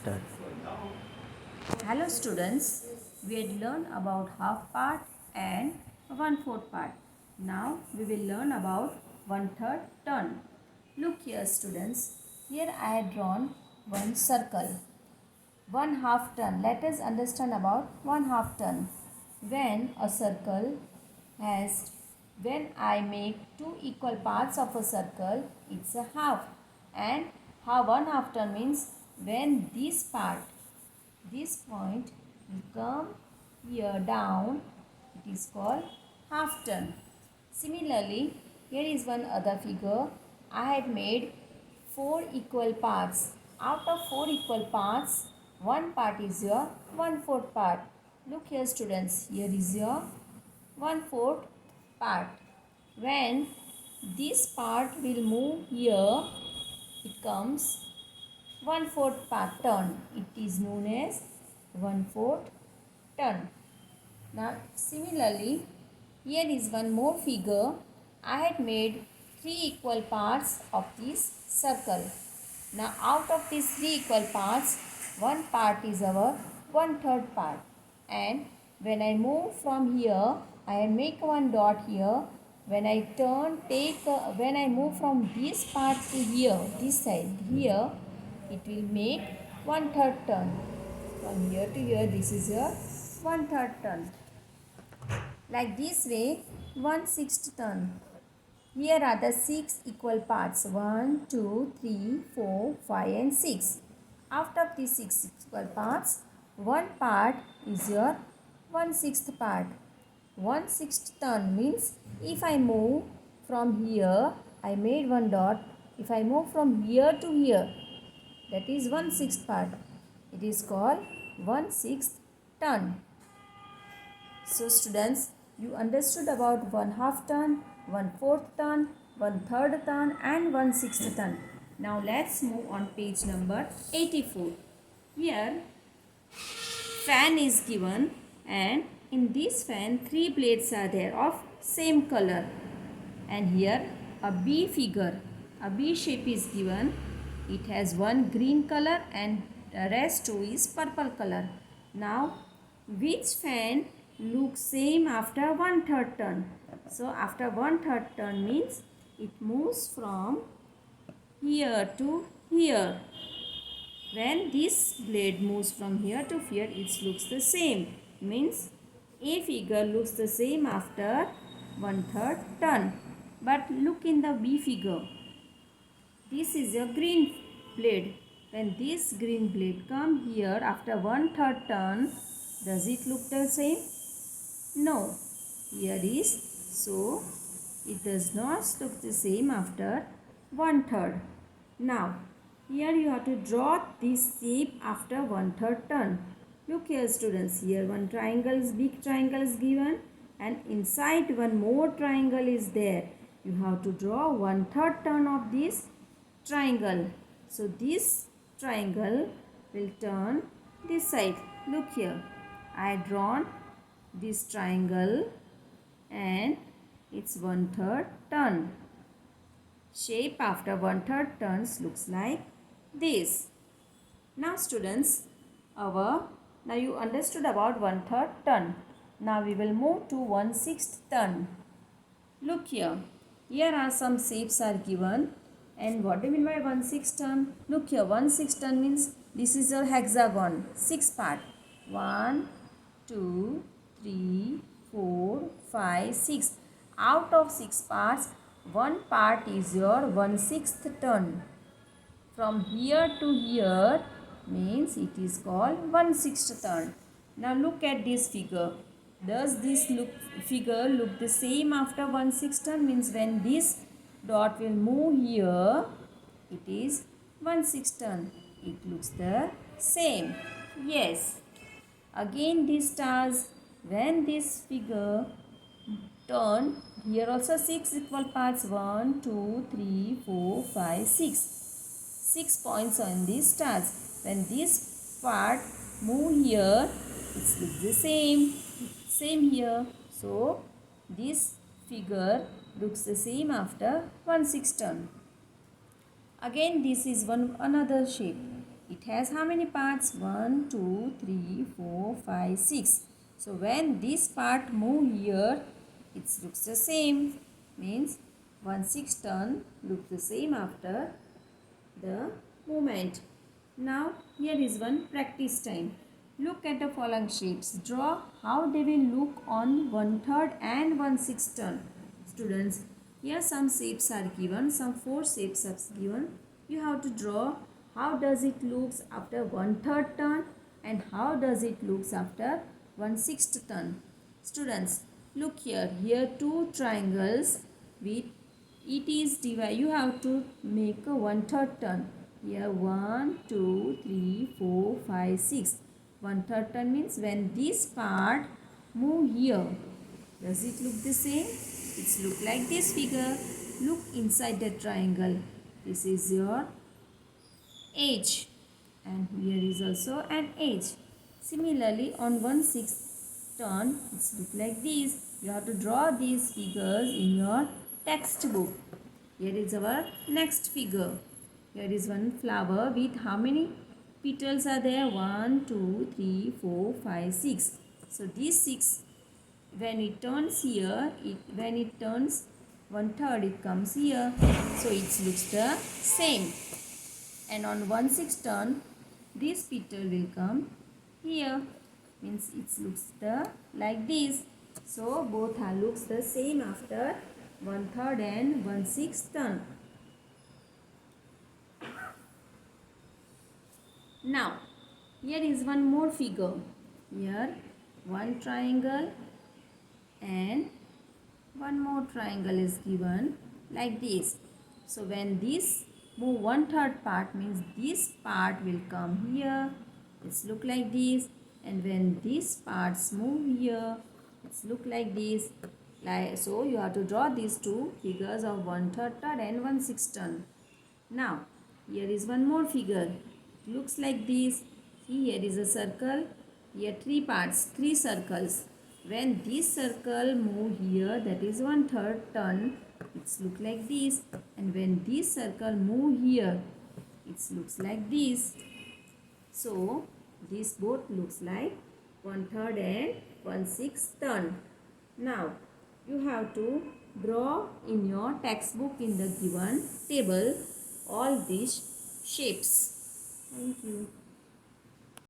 start. Hello students, we had learned about half part and 1/4 part. Now we will learn about 1/3 turn. Look here students, here I had drawn one circle. 1/2 turn. Let us understand about 1/2 turn. When a circle has, when I make two equal parts of a circle, it's a half. And how 1/2 turn means when this part, this point will come here down, it is called half turn. Similarly, here is one other figure. I had made 4 equal parts. Out of 4 equal parts, one part is your 1/4 part. Look here students, here is your 1/4 part. When this part will move here, it comes 1/4 part turn. It is known as 1/4 turn. Now similarly, here is one more figure. I had made 3 equal parts of this circle. Now out of these 3 equal parts, one part is our 1/3 part. And when I move from here, I make one dot here. When I turn, when I move from this part to here, this side, here, it will make 1/3 turn. From here to here, this is your 1/3 turn. Like this way, 1/6 turn. Here are the 6 equal parts. 1, 2, 3, 4, 5 and 6. Out of these 6 equal parts, one part is your 1/6 part. 1/6 turn means if I move from here, I made one dot. If I move from here to here, that is 1/6 part. It is called 1/6 turn. So students, you understood about 1/2 turn, 1/4 turn, 1/3 turn and 1/6 turn. Now let's move on page number 84. Here fan is given and in this fan 3 blades are there of same color. And here a B figure, a B shape is given. It has one green color and the rest two is purple color. Now which fan looks same after 1/3 turn? So after 1/3 turn means it moves from here to here. When this blade moves from here to here, it looks the same. Means A figure looks the same after 1/3 turn. But look in the B figure. This is a green blade. When this green blade come here after 1/3 turn, does it look the same? No. Here is, so it does not look the same after 1/3. Now, here you have to draw this shape after 1/3 turn. Look here students, here one triangle is, big triangle is given and inside one more triangle is there. You have to draw 1/3 turn of this triangle. So this triangle will turn this side. Look here, I drawn this triangle and it's 1/3 turn. Shape after 1/3 turns looks like this. Now students, now you understood about 1/3 turn. Now we will move to 1/6 turn. Look here, here are some shapes are given. And what do you mean by 1/6 turn? Look here, 1/6 turn means this is your hexagon, 6 part. 1, 2, 3, 4, 5, 6. Out of 6 parts, one part is your 1/6 turn. From here to here means it is called 1/6 turn. Now look at this figure. Does this figure look the same after 1/6 turn? Means when this dot will move here, it is 1/6 turn. It looks the same. Yes. Again these stars, when this figure turn, here also 6 equal parts. 1, 2, 3, 4, 5, 6. 6 points on these stars. When this part move here, it looks the same. Same here. So this figure looks the same after 1/6 turn. Again this is another shape. it has how many parts? 1, 2, 3, 4, 5, 6. So when this part move here, it looks the same. Means 1/6 turn looks the same after the movement. Now here is one practice time. Look at the following shapes. Draw how they will look on 1/3 and 1/6 turn. Students, here some shapes are given, some 4 shapes are given. You have to draw how does it looks after 1/3 turn and how does it looks after 1/6 turn. Students, look here. Here two triangles with it is divided. You have to make a 1/3 turn. Here 1, 2, 3, 4, 5, 6. 1/3 turn means when this part move here. Does it look the same? It's look like this figure. Look inside the triangle. This is your edge. And here is also an edge. Similarly, on 1/6 turn, it's look like this. You have to draw these figures in your textbook. Here is our next figure. Here is one flower with how many petals are there? 1, 2, 3, 4, 5, 6. So these 6, when it turns here, when it turns 1/3, it comes here. So it looks the same. And on 1/6 turn, this petal will come here. Means it looks like this. So both are looks the same after 1/3 and 1/6 turn. Now here is one more figure. Here one triangle and one more triangle is given like this. So when this move 1/3 part means this part will come here. It's look like this. And when these parts move here, it's look like this. So you have to draw these two figures of 1/3 turn and 1/6 turn. Now here is one more figure. It looks like this. See, here is a circle. Here three parts, three circles. When this circle move here, that is 1/3 turn. It's look like this. And when this circle move here, it looks like this. So this both looks like 1/3 and 1/6 turn. Now you have to draw in your textbook in the given table all these shapes. Thank you.